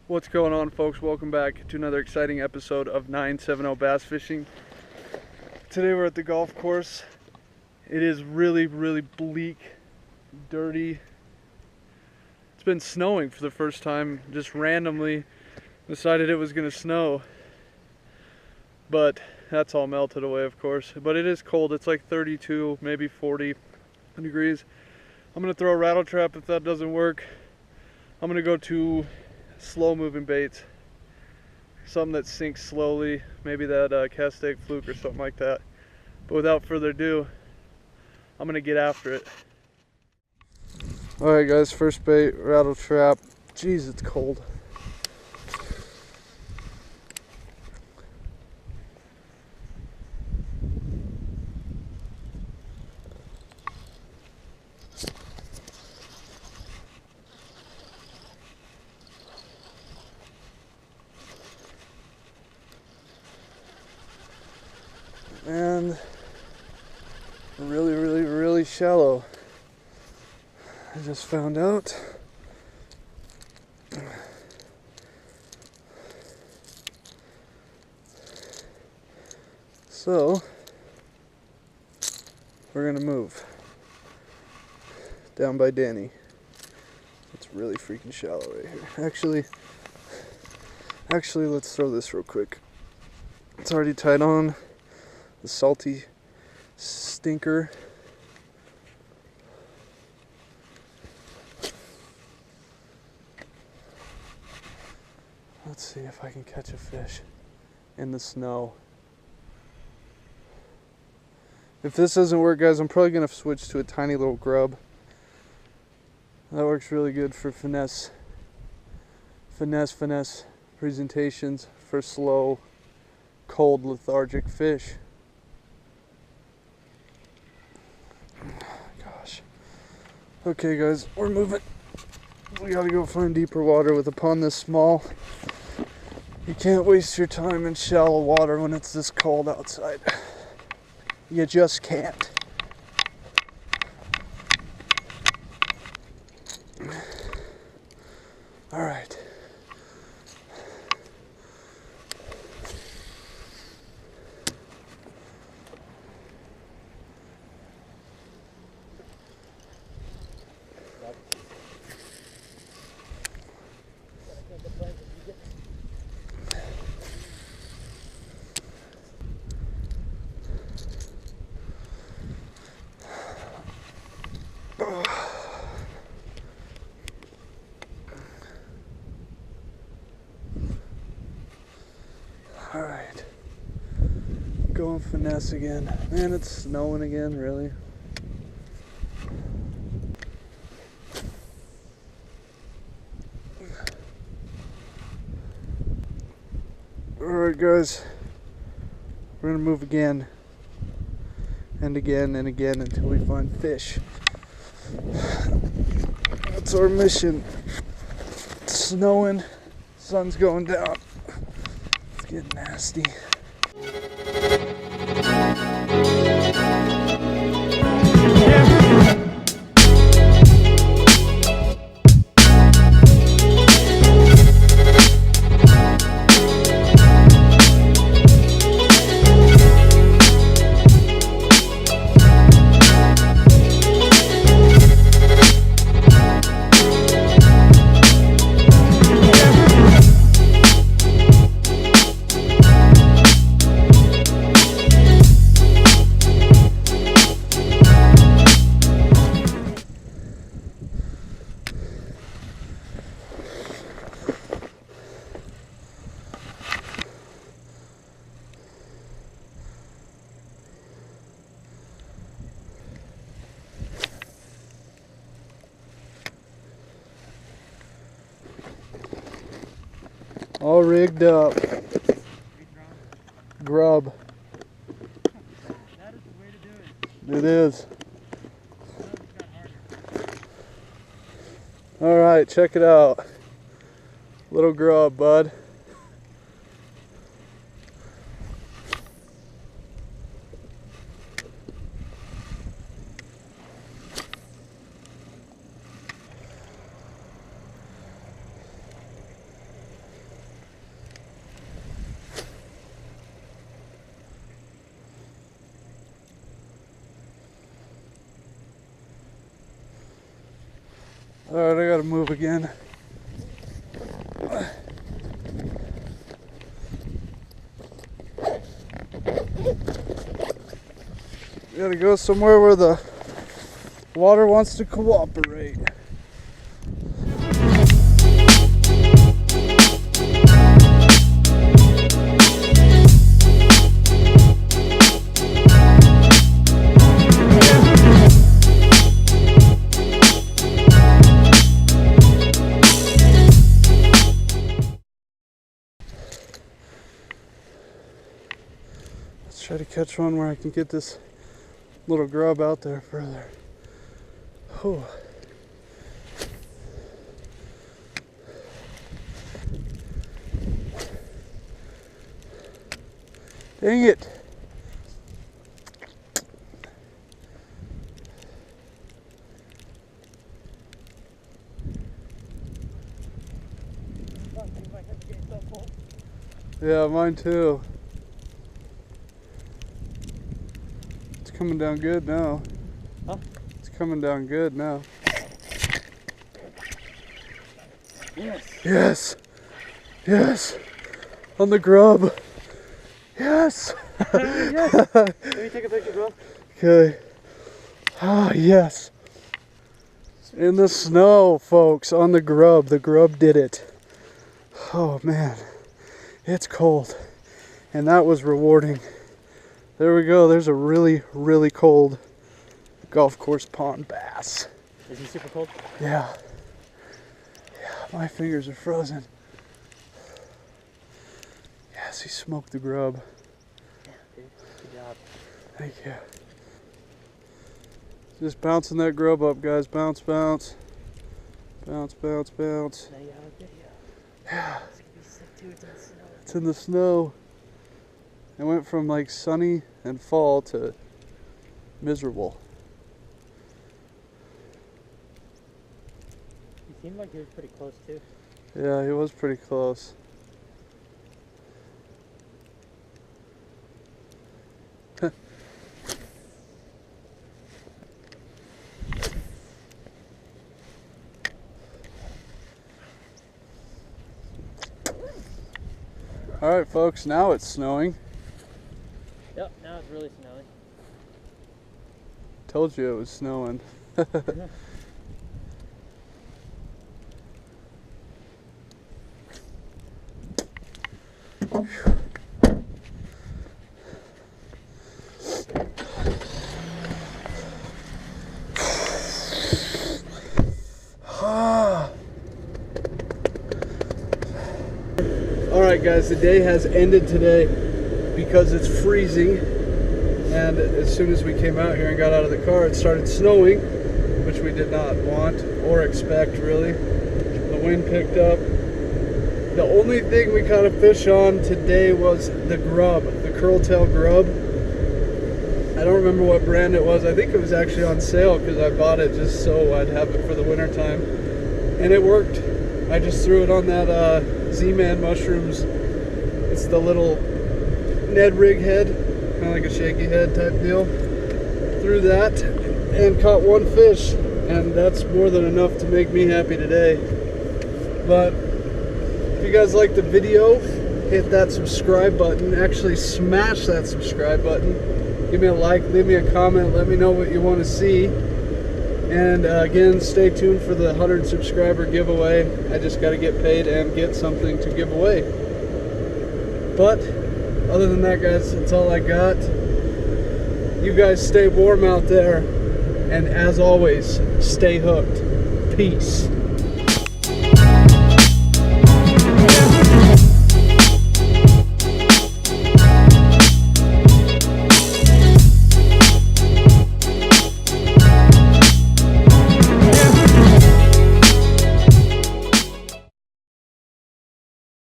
What's going on, folks? Welcome back to another exciting episode of 970 Bass Fishing. Today we're at the golf course. It is really bleak, dirty. It's been snowing for the first time. Just randomly decided it was going to snow. But that's all melted away, of course. But it is cold. It's like 32, maybe 40 degrees. I'm going to throw a rattle trap if that doesn't work. I'm going to go to slow moving baits, something that sinks slowly, maybe that cast egg fluke or something like that. But without further ado, I'm gonna get after it. Alright guys, first bait, rattle trap. Jeez, it's cold. And really shallow. I just found out. So we're gonna move down by Danny. It's really freaking shallow right here. Actually, let's throw this real quick. It's already tied on. The salty stinker. Let's see if I can catch a fish in the snow. If this doesn't work, guys, I'm probably gonna switch to a tiny little grub. That works really good for finesse presentations for slow, cold, lethargic fish. Gosh. Okay guys, we're moving. We gotta go find deeper water. With a pond this small, you can't waste your time in shallow water when it's this cold outside. You just can't. All right. Alright, going finesse again. Man, it's snowing again, really. Alright guys, we're gonna move again and again and again until we find fish. That's our mission. It's snowing, sun's going down. It's getting nasty. All rigged up. Grub. That is the way to do it. It is. Alright, check it out. Little grub, bud. Alright, I gotta move again. Gotta go somewhere where the water wants to cooperate. Let's try to catch one where I can get this little grub out there further. Oh. Dang it. Yeah, mine too. It's coming down good now. Huh? It's coming down good now. Yes. Yes. Yes. On the grub. Yes. Yes. Let me take a picture, bro. Okay. Ah, yes. In the snow, folks, on the grub. The grub did it. Oh, man. It's cold. And that was rewarding. There we go. There's a really, really cold golf course pond bass. Is he super cold? Yeah. Yeah, my fingers are frozen. Yes, he smoked the grub. Yeah, dude. Good job. Thank you. Just bouncing that grub up, guys. Bounce, bounce. Bounce, bounce, bounce. Now you have a video. Yeah. It's gonna be sick too. It's in the snow. It's in the snow. It went from like sunny and fall to miserable. He seemed like he was pretty close too. Yeah, he was pretty close. Alright folks, now it's snowing. Yep, now it's really snowing. Told you it was snowing. Alright guys, the day has ended today because it's freezing, and as soon as we came out here and got out of the car it started snowing, which we did not want or expect really. The wind picked up. The only thing we caught a fish on today was the grub, the curltail grub. I don't remember what brand it was. I think it was actually on sale because I bought it just so I'd have it for the winter time, and it worked. I just threw it on that Z-Man mushrooms. It's the little Ned rig head, kind of like a shaky head type deal. Threw that and caught one fish, and that's more than enough to make me happy today. But if you guys like the video, hit that subscribe button. Actually smash that subscribe button. Give me a like, leave me a comment, let me know what you want to see. And again, stay tuned for the 100 subscriber giveaway. I just got to get paid and get something to give away. But other than that, guys, that's all I got. You guys stay warm out there, and as always, stay hooked. Peace.